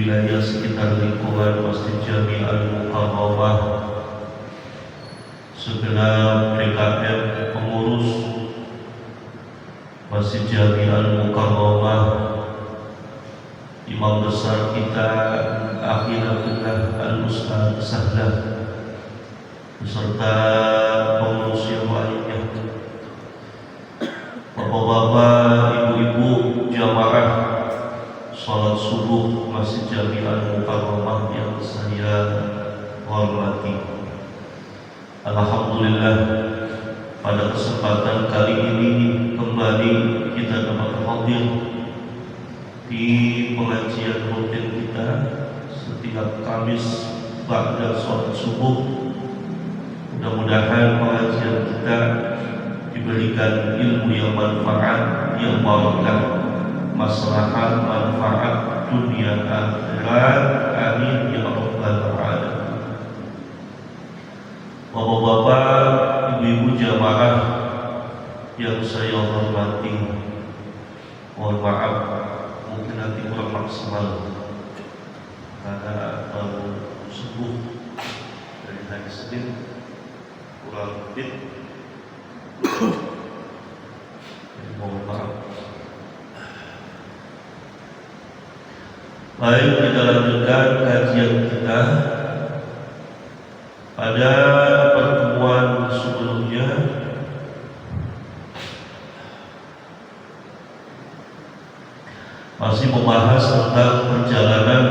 wilayah sekitar lingkungan Masjid Jami Al-Mukarramah, segenap DKM pengurus Masjid Jami Al-Mukarramah, Imam besar kita Akhirullah Al-Ustaz Sahlah, beserta pengurus yang lainnya, bapak-bapak, ibu-ibu, jamaah salat subuh Masjid Jami Al-Mukarramah yang saya hormati. Alhamdulillah, pada kesempatan kali ini kembali kita dapat hadir di pengajian rutin kita setiap Kamis ba'da salat subuh. Mudah-mudahan pengajian kita diberikan ilmu yang manfaat, yang barakah, maslahat, manfaat dunia akhirat. Amin ya rabbal alamin. Bapak-bapak, ibu-ibu jamaah yang saya hormati, mohon maaf mungkin nanti kurang maksimal karena baru subuh dari hari Senin, kurang lebih. Mohon maaf. Baik, kita lanjutkan kajian kita. Pada pertemuan sebelumnya masih membahas tentang perjalanan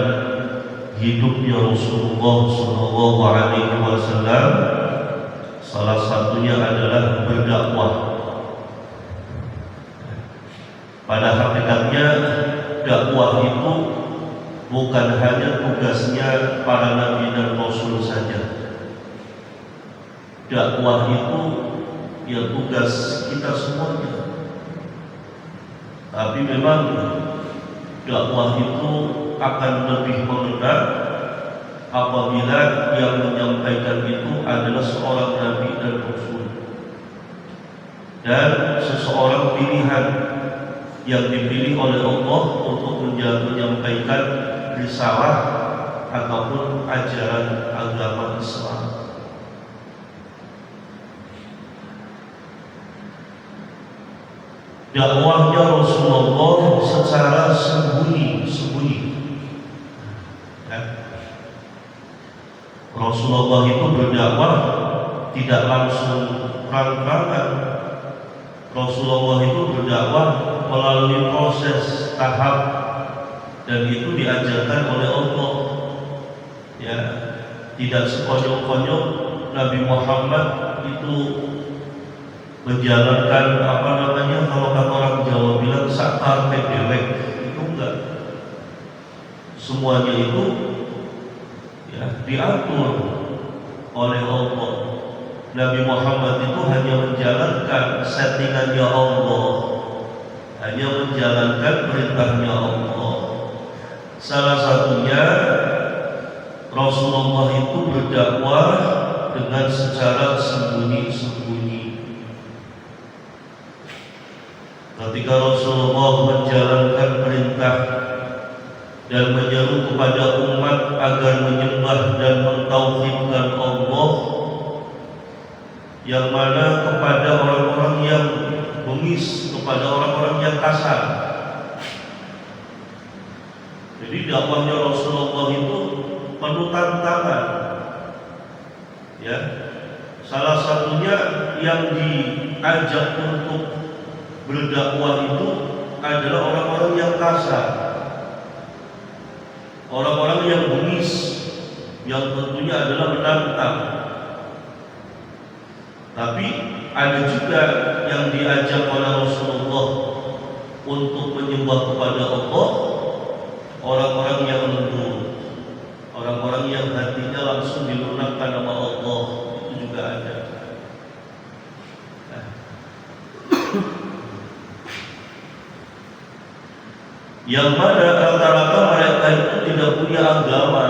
hidupnya Rasulullah SAW. Salah satunya adalah berdakwah. Pada hakikatnya dakwah itu bukan hanya tugasnya para nabi dan rasul saja. Dakwah itu ya tugas kita semuanya. Tapi memang dakwah itu akan lebih mengena apabila yang menyampaikan itu adalah seorang nabi dan rasul, dan seseorang pilihan yang dipilih oleh Allah untuk menyampaikan risalah ataupun ajaran agama Islam. Dakwahnya Rasulullah secara sembunyi-sembunyi. Rasulullah itu berdakwah tidak langsung terang-terangan. Rasulullah itu berdakwah melalui proses tahap, dan itu diajarkan oleh Allah. Ya, tidak sekonyong-konyong Nabi Muhammad itu menjalankan kalau kata orang Jawa bilang sakar dewek. Itu enggak. Semuanya itu ya diatur oleh Allah. Nabi Muhammad itu hanya menjalankan settingannya Allah, hanya menjalankan perintahnya Allah. Salah satunya Rasulullah itu berdakwah dengan secara sembunyi-sembunyi. Ketika Rasulullah menjalankan perintah dan menyeru kepada umat agar menyembah dan mentauhidkan Allah, yang mana kepada orang-orang yang bengis, kepada orang-orang yang kasar. Jadi dakwahnya Rasulullah itu penuh tantangan. Ya, salah satunya yang diajak untuk berdakwah itu adalah orang-orang yang kasar, orang-orang yang bengis, yang tentunya adalah menantang. Tapi ada juga yang diajak oleh Rasulullah untuk menyembah kepada Allah, orang-orang yang lembut, orang-orang yang hatinya langsung dilunakkan nama Allah. Itu juga ada. Yang mana rata-rata mereka itu tidak punya agama,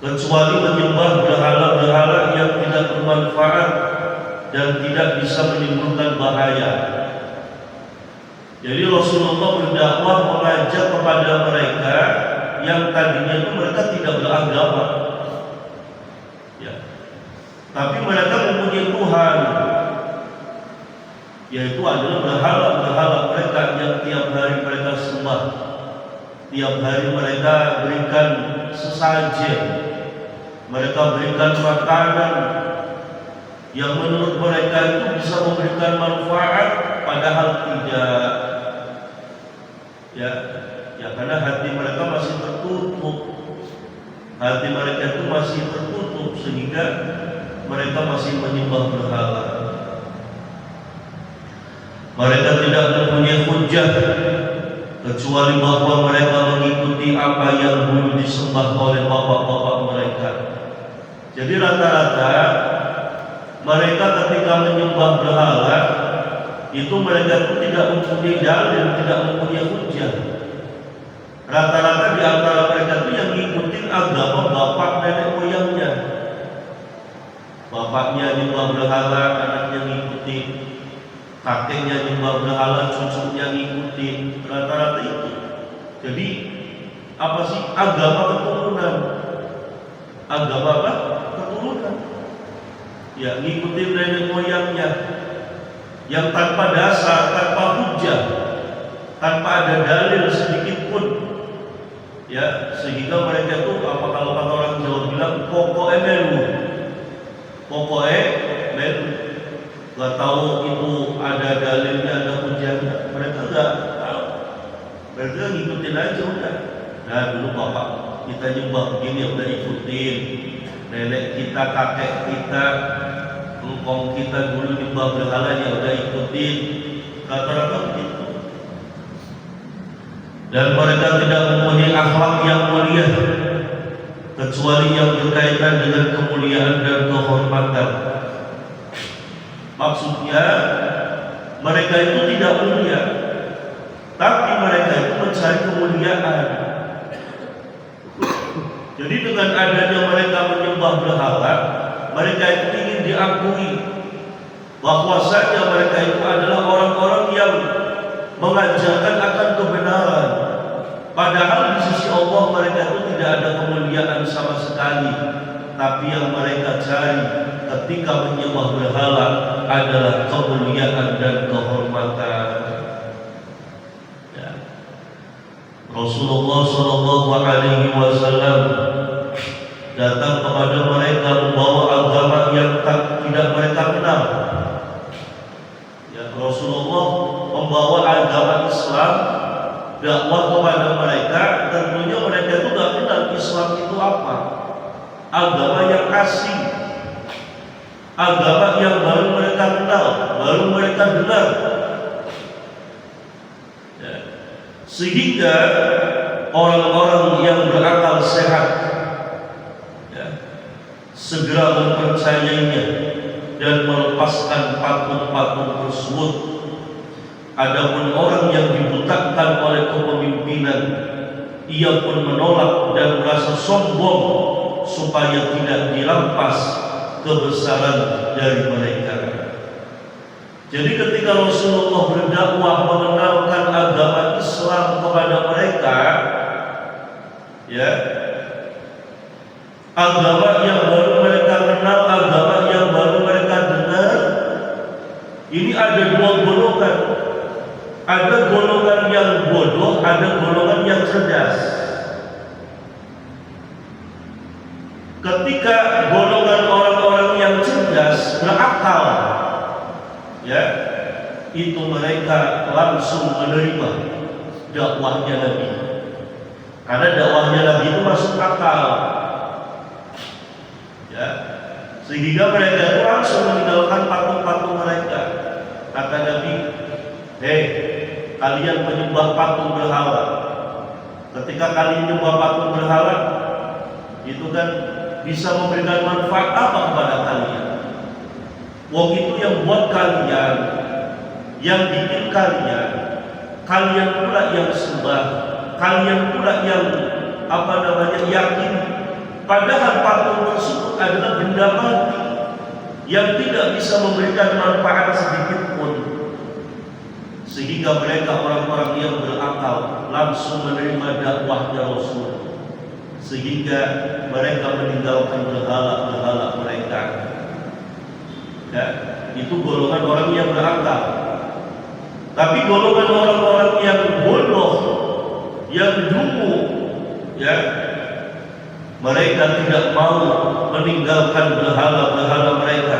kecuali menyembah berhala-berhala yang tidak bermanfaat dan tidak bisa menimbulkan bahaya. Jadi Rasulullah berdakwah mengajak kepada mereka yang tadinya itu mereka tidak beragama, ya, tapi mereka mempunyai Tuhan, yaitu adalah berhala-berhala mereka yang tiap hari mereka sembah, tiap hari mereka berikan sesajen, mereka berikan makanan yang menurut mereka itu bisa memberikan manfaat, padahal tidak. Ya, karena hati mereka masih tertutup, hati mereka itu masih tertutup sehingga mereka masih menyembah berhala. Mereka tidak mempunyai hujah kecuali bahwa mereka mengikuti apa yang dulu disembah oleh bapak-bapak mereka. Jadi rata-rata mereka ketika menyembah berhala itu mereka itu tidak mempunyai dalil, tidak mempunyai hujah. Rata-rata di antara mereka itu yang ngikutin agama bapak nenek moyangnya. Bapaknya nyembah berhala, anaknya ngikutin. Kakeknya nyembah berhala, cucunya ngikutin. Rata-rata itu. Jadi apa sih agama keturunan? Agama apa? Keturunan. Ya, ngikutin nenek moyangnya yang tanpa dasar, tanpa hujah, tanpa ada dalil sedikit pun, ya, sehingga mereka itu apa kalau kata orang Jawa bilang pokoknya melu, nggak tahu itu ada dalilnya, ada hujahnya, mereka nggak tahu, mereka ngikutin aja udah. Nah dulu bapak kita nyembah begini ya udah ikutin, nenek kita, kakek kita, engkong kita dulu nyembah berhala ya udah ikutin, rata-rata begitu. Dan mereka tidak mempunyai akhlak yang mulia kecuali yang berkaitan dengan kemuliaan dan kehormatan. Maksudnya mereka itu tidak mulia, tapi mereka itu mencari kemuliaan. Jadi dengan adanya mereka menyembah berhala, mereka itu ingin diakui bahwasanya mereka itu adalah orang-orang yang mengajarkan akan kebenaran. Padahal di sisi Allah mereka itu tidak ada kemuliaan sama sekali. Tapi yang mereka cari ketika menyembah berhala adalah kemuliaan dan kehormatan. Ya. Rasulullah SAW datang kepada mereka membawa agama yang tidak mereka kenal. Ya, Rasulullah membawa agama Islam, dakwah kepada mereka. Tentunya mereka itu tidak kenal Islam itu apa. Agama yang asing, agama yang baru mereka kenal, baru mereka dengar. Ya. Sehingga orang-orang yang berakal sehat segera mempercayainya dan melepaskan patung-patung tersebut. Adapun orang yang dibutakan oleh kepemimpinan, ia pun menolak dan merasa sombong supaya tidak dirampas kebesaran dari mereka. Jadi ketika Rasulullah berdakwah mengenalkan agama Islam kepada mereka, ya, agama yang baru mereka kenal, agama yang baru mereka dengar, ini ada dua golongan. Ada golongan yang bodoh, ada golongan yang cerdas. Ketika golongan orang-orang yang cerdas, berakal, ya, itu mereka langsung menerima dakwahnya Nabi. Karena dakwahnya Nabi itu masuk akal. Ya, sehingga mereka itu langsung meninggalkan patung-patung mereka. Kata Nabi, hei, kalian menyembah patung berhala. Ketika kalian menyembah patung berhala, itu kan bisa memberikan manfaat apa kepada kalian? Wong itu yang buat kalian, yang bikin kalian, kalian pula yang sembah, kalian pula yang yakin. Padahal patung tersebut adalah benda mati yang tidak bisa memberikan manfaat sedikit pun. sehingga mereka orang-orang yang berakal langsung menerima dakwahnya Rasul, sehingga mereka meninggalkan berhala-berhala mereka. Ya, itu golongan orang yang berakal. Tapi golongan orang-orang yang bodoh, yang dungu, ya, mereka tidak mau meninggalkan berhala-berhala mereka.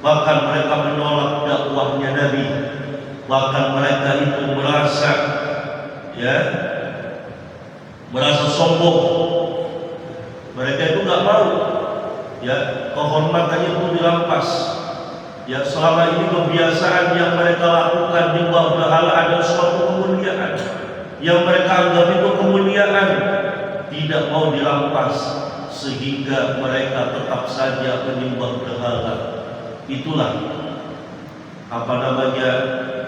Bahkan mereka menolak dakwahnya Nabi. Bahkan mereka itu merasa sombong. Mereka itu nggak mau, ya, kehormatannya itu dirampas. Ya, selama ini kebiasaan yang mereka lakukan di bawah berhala adalah suatu kemuliaan yang mereka anggap itu kemuliaan, tidak mau dirampas, sehingga mereka tetap saja menyembah berhala. Itulah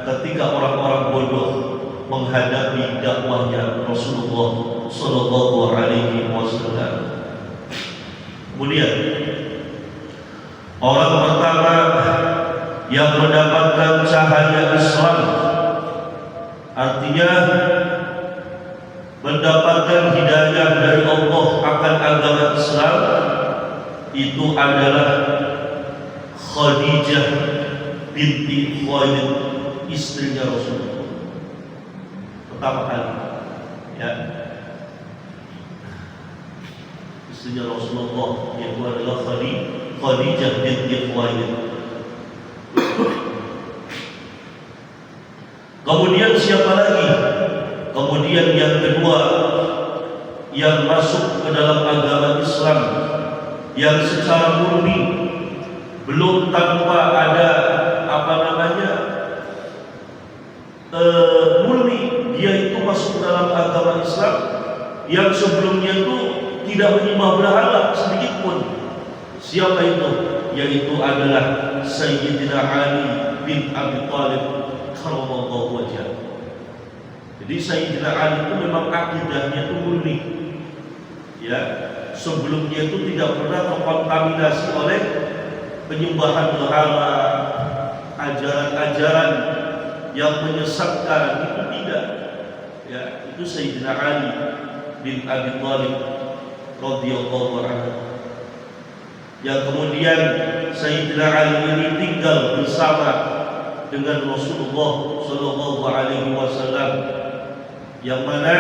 ketika orang-orang bodoh menghadapi dakwahnya Rasulullah Sallallahu Alaihi Wasallam. Kemudian orang pertama yang mendapatkan cahaya Islam, artinya mendapatkan hidayah dari Allah akan agama Islam, itu adalah Khadijah binti Khuwailid, istrinya Rasulullah. Pertama kali, ya, istrinya Rasulullah yaitu adalah Khadijah binti Khuwailid. Kemudian siapa lagi? Kemudian yang kedua yang masuk ke dalam agama Islam yang secara murni, belum tanpa ada murni dia itu masuk ke dalam agama Islam, yang sebelumnya itu tidak menyembah berhala sedikit pun. Siapa itu? Yaitu adalah Sayyidina Ali bin Abi Thalib karramallahu wajhah. Jadi Sayyidina Ali itu memang akidahnya itu murni, ya, sebelumnya itu tidak pernah terkontaminasi oleh penyembahan berhala, ajaran-ajaran yang menyesatkan, itu tidak. Ya, itu Sayyidina Ali bin Abi Thalib radhiyallahu anhu. Yang kemudian Sayyidina Ali ini tinggal bersama dengan Rasulullah Sallallahu Alaihi Wasallam, yang mana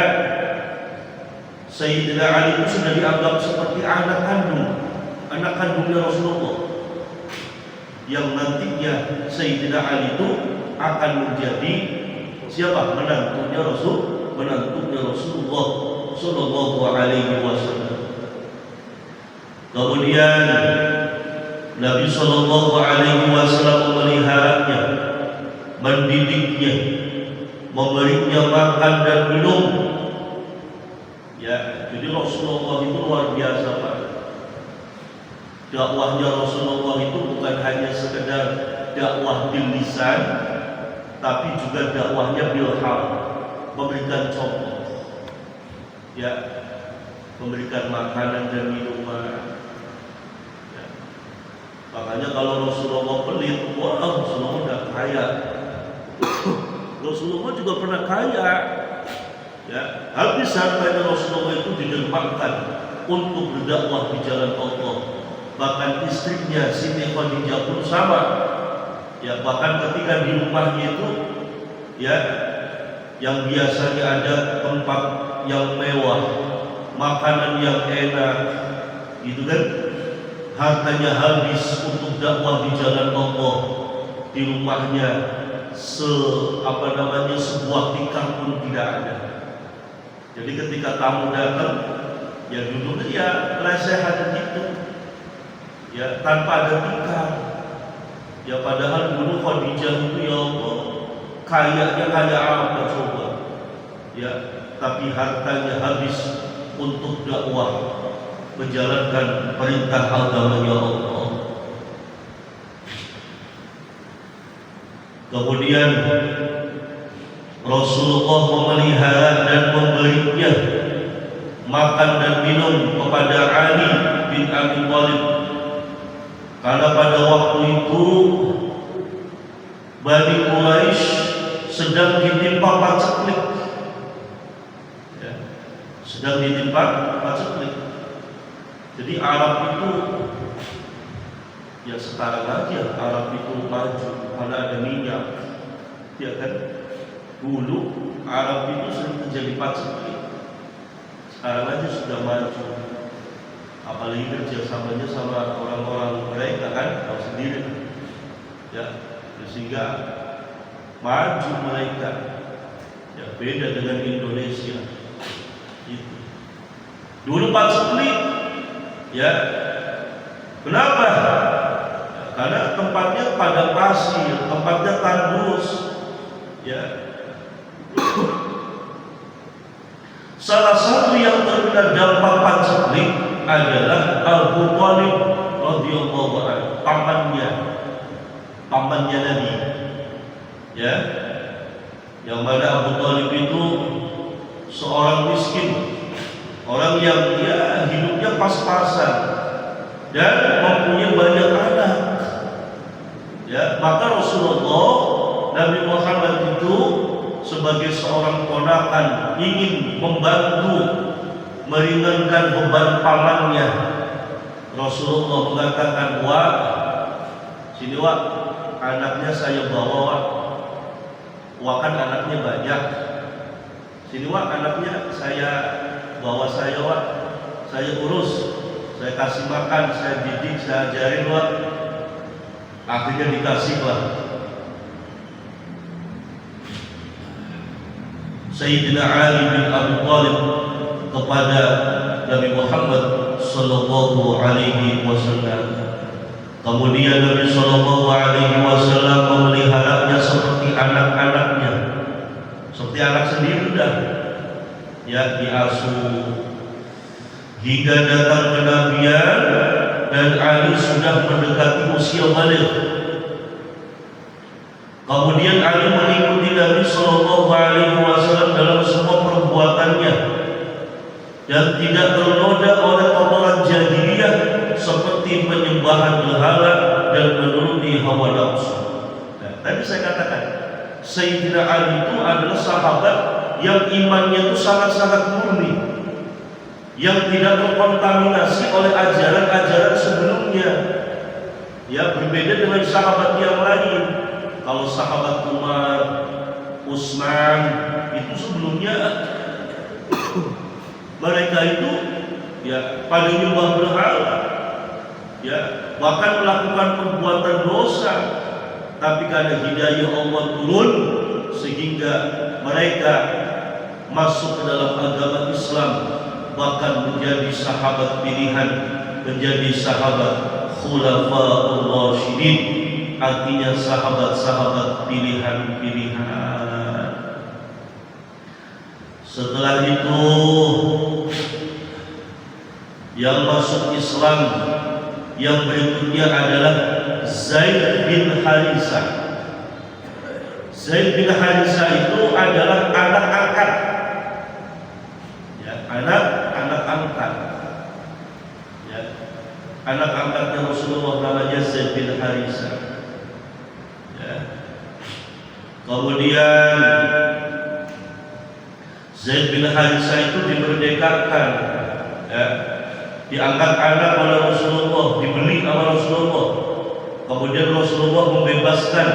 Sayyidina Ali itu sudah dianggap seperti anak kandungnya Rasulullah, yang nantinya Sayyidina Ali itu akan menjadi siapa? Menantunya Rasulullah Sallallahu Alaihi Wasallam. Kemudian Nabi Sallallahu Alaihi Wasallam memeliharanya, mendidiknya, memberinya makan dan minum. Ya, jadi Rasulullah itu luar biasa, Pak. Dakwahnya Rasulullah itu bukan hanya sekedar dakwah bil lisan, tapi juga dakwahnya bil hal, memberikan contoh, ya, memberikan makanan dan minuman. Ya. Makanya kalau Rasulullah pelit, wah, Rasulullah udah kaya. Rasulullah juga pernah kaya, ya, habis hartanya Rasulullah itu didermakan untuk berdakwah di jalan Allah. Bahkan istrinya Siti Khadijah pun sama, ya, bahkan ketika di rumahnya itu, ya, yang biasanya ada tempat yang mewah, makanan yang enak, gitu kan, hartanya habis untuk dakwah di jalan Allah. Di rumahnya sebuah tikar pun tidak ada. Jadi ketika tamu datang, ya duduk ya lesehan gitu, ya, tanpa ada tikar. Ya, padahal dulu Khadijah itu, ya Allah, kayanya kaya apa coba, ya, tapi hartanya habis untuk dakwah, menjalankan perintah agamanya Allah. Kemudian Rasulullah memelihara dan memberinya makan dan minum kepada Ali bin Abi Thalib, karena pada waktu itu Bani Quraisy sedang ditimpa paceklik, ya, sedang ditimpa paceklik. Jadi Arab itu, ya sekarang aja Arab itu maju karena ada minyak, ya kan? Dulu Arab itu sering terjadi paceklik, sekarang aja sudah maju. Apalagi kerjasamanya sama orang-orang mereka kan, tahu sendiri, ya, sehingga maju mereka, ya beda dengan Indonesia. Itu dulu paceklik, ya, kenapa? Ya, karena tempatnya pada pasir, tempatnya tandus, ya. Salah satu yang terkena dampak paceklik adalah Abu Thalib radhiyallahu anhu, pamannya Nabi, ya, yang mana Abu Thalib itu seorang miskin, orang yang dia hidupnya pas-pasan dan mempunyai banyak anak, ya. Maka Rasulullah Nabi Muhammad itu sebagai seorang ponakan ingin membantu meringankan beban pamannya. Rasulullah mengatakan, "Wah, sini Wak, anaknya saya bawa Wak. Wak kan anaknya banyak. Sini Wak, anaknya saya bawa saya Wak. Saya urus, saya kasih makan, saya didik, saya ajarin Wak." Akhirnya dikasihlah Sayyidina Ali bin Abi Thalib kepada Nabi Muhammad sallallahu alaihi wasallam. Kemudian Nabi sallallahu alaihi wasallam memeliharanya seperti anak-anaknya, seperti anak sendiri dah, ya, diasuh hingga datang kenabian dan Ali sudah mendekati usia baligh. Kemudian Ali mengikuti Nabi sallallahu alaihi wasallam dalam semua perbuatannya dan tidak ternoda oleh kotoran jahiliyah seperti penyembahan berhala dan menuruti hawa nafsu. Nah, tadi saya katakan Sayyidina Ali itu adalah sahabat yang imannya itu sangat-sangat murni, yang tidak terkontaminasi oleh ajaran-ajaran sebelumnya, ya, berbeda dengan sahabat yang lain. Kalau sahabat Umar, Utsman itu sebelumnya mereka itu, ya, pada menyembah berhala, ya, bahkan melakukan perbuatan dosa, tapi karena hidayah Allah turun sehingga mereka masuk ke dalam agama Islam, bahkan menjadi sahabat pilihan, menjadi sahabat khulafaur rasyidin, artinya sahabat-sahabat pilihan-pilihan. Setelah itu yang masuk Islam yang berikutnya adalah Zaid bin Harisah. Zaid bin Harisah itu adalah anak angkat, ya, anak angkat, ya, anak angkatnya Rasulullah, namanya Zaid bin Harisah, ya. Kemudian Zaid bin Harisah itu dimerdekakan, ya, diangkat anak oleh Rasulullah, dibeli sama Rasulullah. Kemudian Rasulullah membebaskan,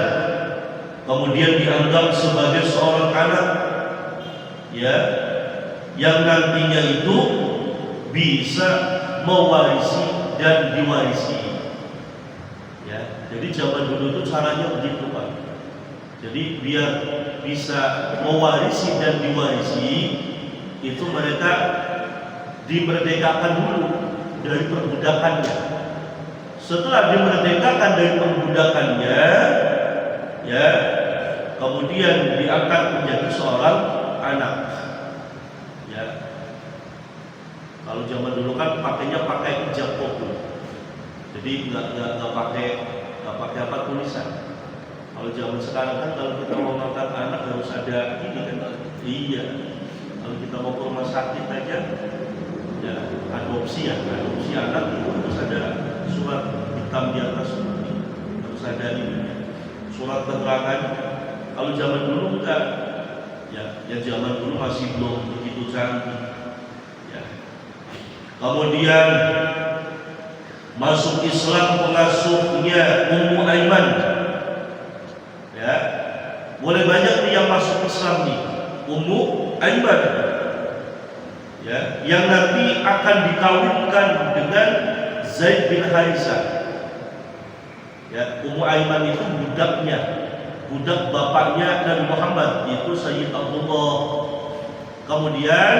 kemudian dianggap sebagai seorang anak, ya, yang nantinya itu bisa mewarisi dan diwarisi, ya. Jadi zaman dulu itu caranya begitu, Pak. Jadi biar bisa mewarisi dan diwarisi, itu mereka dimerdekakan dulu dari perbudakannya. Setelah dimerdekakan dari perbudakannya, ya, kemudian diangkat menjadi seorang anak, ya. Kalau zaman dulu kan pakainya pakai hijab kabul, jadi nggak pakai apa tulisan. Kalau zaman sekarang kan kalau kita mau ngangkat anak harus ada ini kan, iya. Kalau kita mau ke rumah sakit aja, ya, adopsi anak itu harus ada surat hitam di atas, harus ada ini, surat keterangan Kalau zaman dulu enggak. Ya zaman dulu masih belum begitu canggih. Ya. Kemudian masuk Islam pengasuhnya Ummu Aiman. Ya. Mulai banyak nih yang masuk Islam nih. Ummu Aiman. Ya, yang nanti akan dikawinkan dengan Zaid bin Harisah. Ya, Ummu Aiman itu budak bapaknya Nabi Muhammad, yaitu Sayyid Abdullah. Kemudian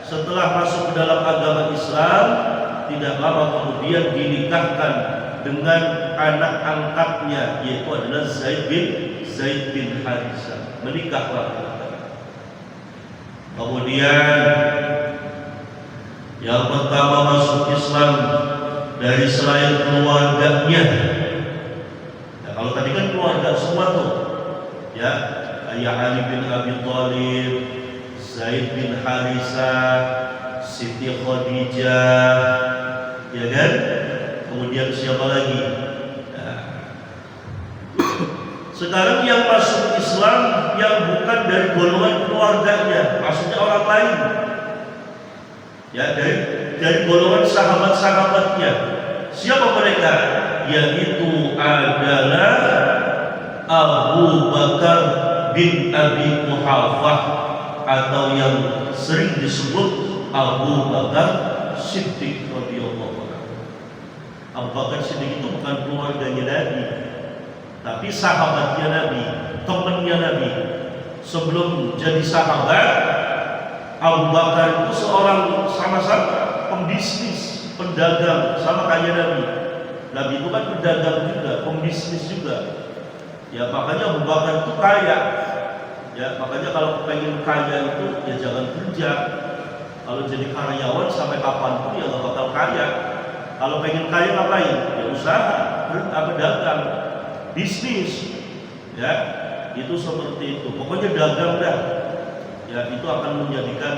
setelah masuk ke dalam agama Islam, tidak lama kemudian dinikahkan dengan anak angkatnya, yaitu adalah Zaid bin Harisah. Menikahlah. Kemudian yang pertama masuk Islam dari selain keluarganya. Ya, kalau tadi kan keluarga semua tuh, ya, Ayah Ali bin Abi Thalib, Zaid bin Harisah, Siti Khadijah, ya kan? Kemudian siapa lagi? Ya. Sekarang yang masuk Islam yang bukan dari golongan keluarganya, maksudnya orang lain. Ya, dari golongan sahabat-sahabatnya. Siapa mereka? Yaitu adalah Abu Bakar bin Abi Quhafah, atau yang sering disebut Abu Bakar Siddiq radhiyallahu anhu. Abu Bakar Siddiq itu bukan keluarganya Nabi, tapi sahabatnya Nabi, temannya Nabi. Sebelum jadi sahabat, Abu Bakar itu seorang sama-sama pembisnis, pedagang, sama kayak Nabi. Nabi itu kan pedagang juga, pembisnis juga. Ya makanya Abu Bakar itu kaya. Ya makanya kalau pengen kaya itu ya jangan kerja. Kalau jadi karyawan sampai kapanpun ya gak bakal kaya. Kalau pengen kaya ngapain? Ya usaha, dagang, bisnis. Ya itu seperti itu. Pokoknya dagang dah. Ya itu akan menjadikan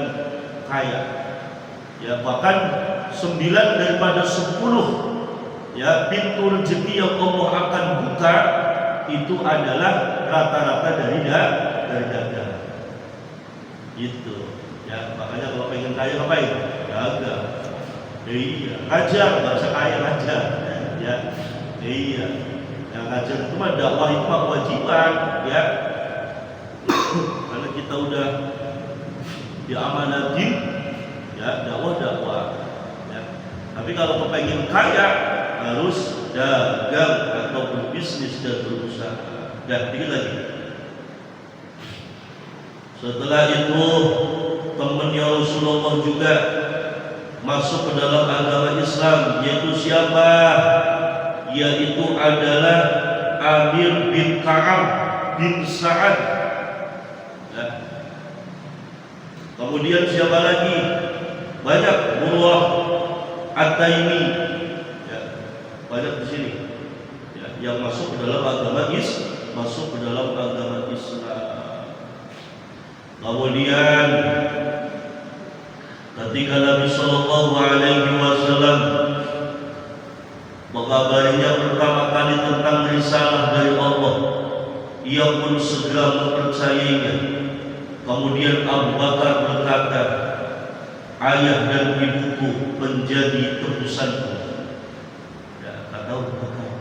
kaya. Ya bahkan 9 daripada 10 ya pintu rezeki yang Allah akan buka itu adalah rata-rata dari dagang. Itu. Ya makanya kalau pengen kaya ngapain? Dagang. Iya, ngajar, nggak usah kaya ngajar. Ya, iya. Yang ngajar itu mah dakwah itu mah kewajiban, ya. Karena kita udah diamanatin, ya dakwah. Ya. Tapi kalau kepengen kaya harus dagang atau berbisnis dan berusaha. Dan dikit lagi. Setelah itu temannya Rasulullah juga masuk ke dalam agama Islam, yaitu siapa? Yaitu adalah Amir bin Ka'ab bin Sa'ad. Ya. Kemudian siapa lagi? Banyak, Murwah At-Taimi. Ya. Banyak di sini. Ya. Yang masuk ke dalam agama Islam. Kemudian ketika Nabi Shallallahu Alaihi Wasallam mengabarinya pertama kali tentang risalah dari Allah, ia pun segera mempercayainya. Kemudian Abu Bakar berkata, ayah dan ibuku menjadi tebusanku. Ya, kata Abu Bakar.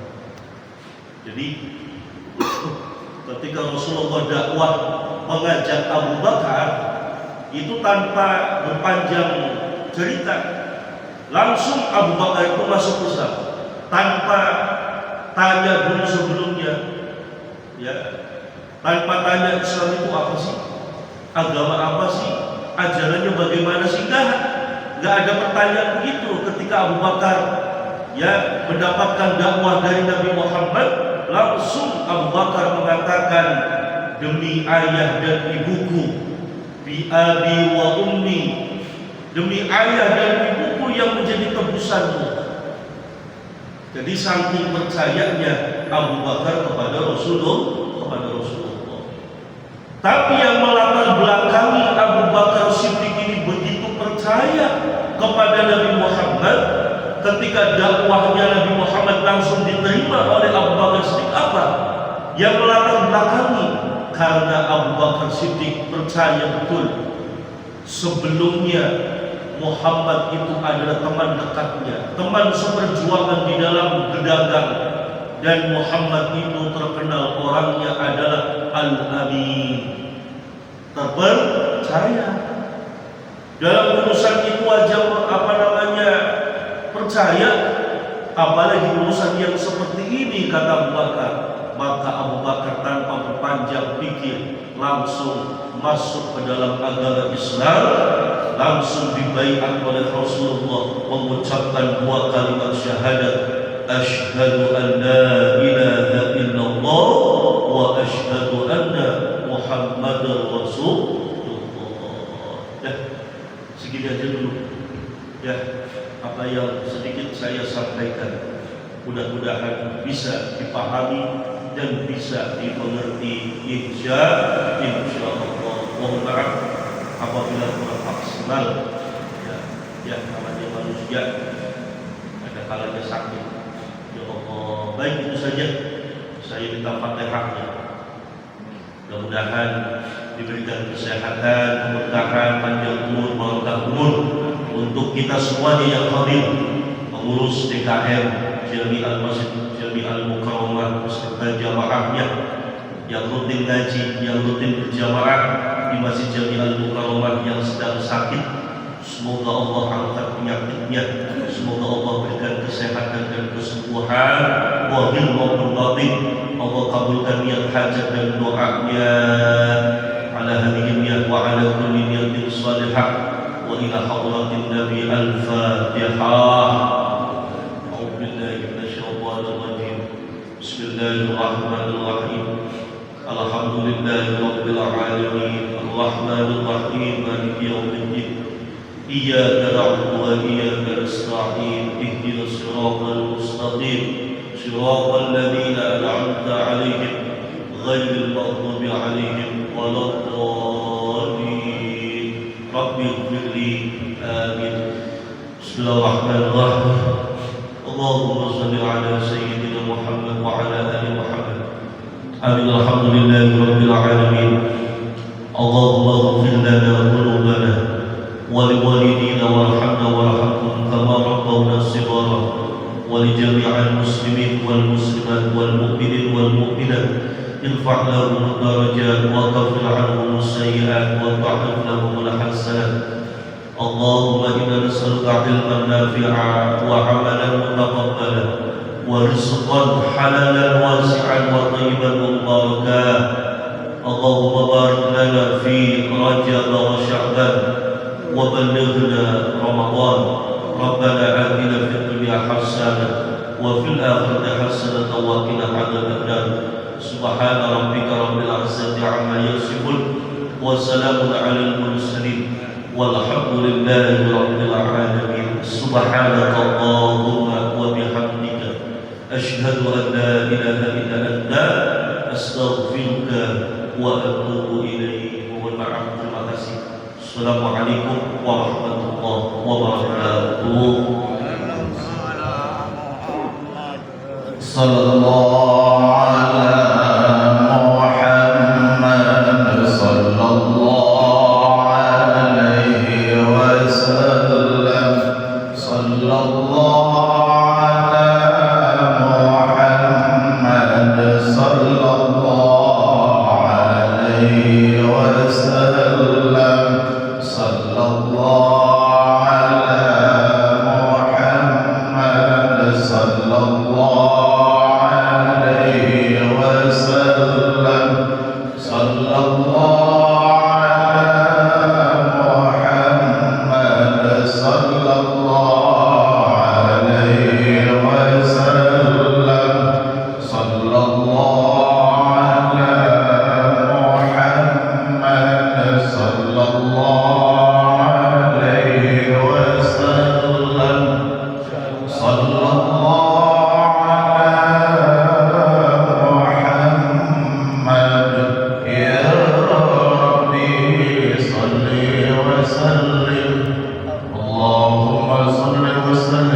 Jadi ketika Rasulullah dakwah mengajak Abu Bakar itu tanpa berpanjang cerita, langsung Abu Bakar itu masuk Islam tanpa tanya dulu sebelumnya, ya, tanpa tanya Islam itu apa sih, agama apa sih, ajarannya bagaimana sih, nggak ada pertanyaan begitu. Ketika Abu Bakar ya mendapatkan dakwah dari Nabi Muhammad, langsung Abu Bakar mengatakan, demi ayah dan ibuku, bi abi wa ummi, demi ayah dan ibuku yang menjadi tebusanmu. Jadi saking percayanya Abu Bakar kepada Rasulullah. Tapi yang melatar belakangi Abu Bakar Siddiq ini begitu percaya kepada Nabi Muhammad, ketika dakwahnya Nabi Muhammad langsung diterima oleh Abu Bakar Siddiq, apa yang melatar belakangi? karena Abu Bakar Siddiq percaya betul sebelumnya Muhammad itu adalah teman dekatnya, teman seperjuangan di dalam berdagang, dan Muhammad itu terkenal orangnya adalah Al-Amin, terpercaya. Dalam urusan itu aja percaya, apalagi urusan yang seperti ini, kata Abu Bakar. Maka Abu Bakar tanpa berpanjang pikir langsung masuk ke dalam agama Islam, langsung dibaiat oleh Rasulullah, mengucapkan dua kalimat syahadat, asyhadu an la ilaha illallah wa asyhadu anna Muhammadar Rasulullah. Ya, segini aja dulu. Ya, apa yang sedikit saya sampaikan mudah-mudahan bisa dipahami dan bisa dimengerti, insya Allah. Mohon maaf apabila kurang maksimal. Ya, namanya manusia, ada kalanya sakit. Ya Allah, baik, itu saja. Saya minta Fatihahnya. Mudah-mudahan diberikan kesehatan, keberkahan, panjang umur, barokah umur untuk kita semuanya yang hadir, pengurus DKM Jami'ah Masjid Jami'ah Mukarramah beserta jamaahnya yang rutin ngaji, yang rutin berjamaah di Masjid Jami'ah Mukarramah yang sedang sakit. Semoga Allah angkat penyakitnya, semoga Allah berikan kesehatan dan kesembuhan wahid maupun batin. Allah kabulkan niat hajat dan doanya ala hadhihi niat wa ala kulli niyatin salihah wa ila hadratin Nabi Al-Fatihah. Bismillahirrahmanirrahim. Alhamdulillahi rabbil alamin. Arrahmanir rahim. Maliki yaumiddin. Iyyaka na'budu wa iyyaka nasta'in. Ihdinas siratal mustaqim. Siratal ladzina an'amta 'alaihim ghairil maghdubi 'alaihim waladdallin. Rabbi ighfirli. Amin. Bismillahirrahmanirrahim. Allahumma shalli ala sayyidina Muhammad wa ala ali Muhammad. Amin. Alhamdulillahi rabbil alamin. Allahumma ighfir lana dhunubana wa liwalidina warhamna warhamhum kama rabbawna shighara wa li jami'il muslimin wal muslimat wal mu'minin wal mu'minat irfa' lahum darajat wa kaffir 'anhum as-sayyi'at wa ta'rif lahum al-hasanat. Allahumma inna nas'aluka 'ilman nafi'an wa 'amalan mutaqabbalan wa rizqan halalan wasi'an wa thayyiban mubarakan. Allahumma barik lana fi Rajab wa Sya'ban wa ballighna Ramadan. Rabbana atina fid dunya hasanah wa fil akhirati hasanah wa qina adzaban nar. Subhana rabbika rabbil 'izzati 'amma yasifun wa salamun 'alal mursalin walhamdulillahi rabbil alamin. Subhanaka Allahumma wa bihamdika asyhadu an la ilaha illa anta astaghfiruka wa atubu ilaik. Mohon maaf, terima kasih. Assalamualaikum warahmatullahi wabarakatuh. Sallallahu ala Muhammad sallallahu Allahumma salli wa sallim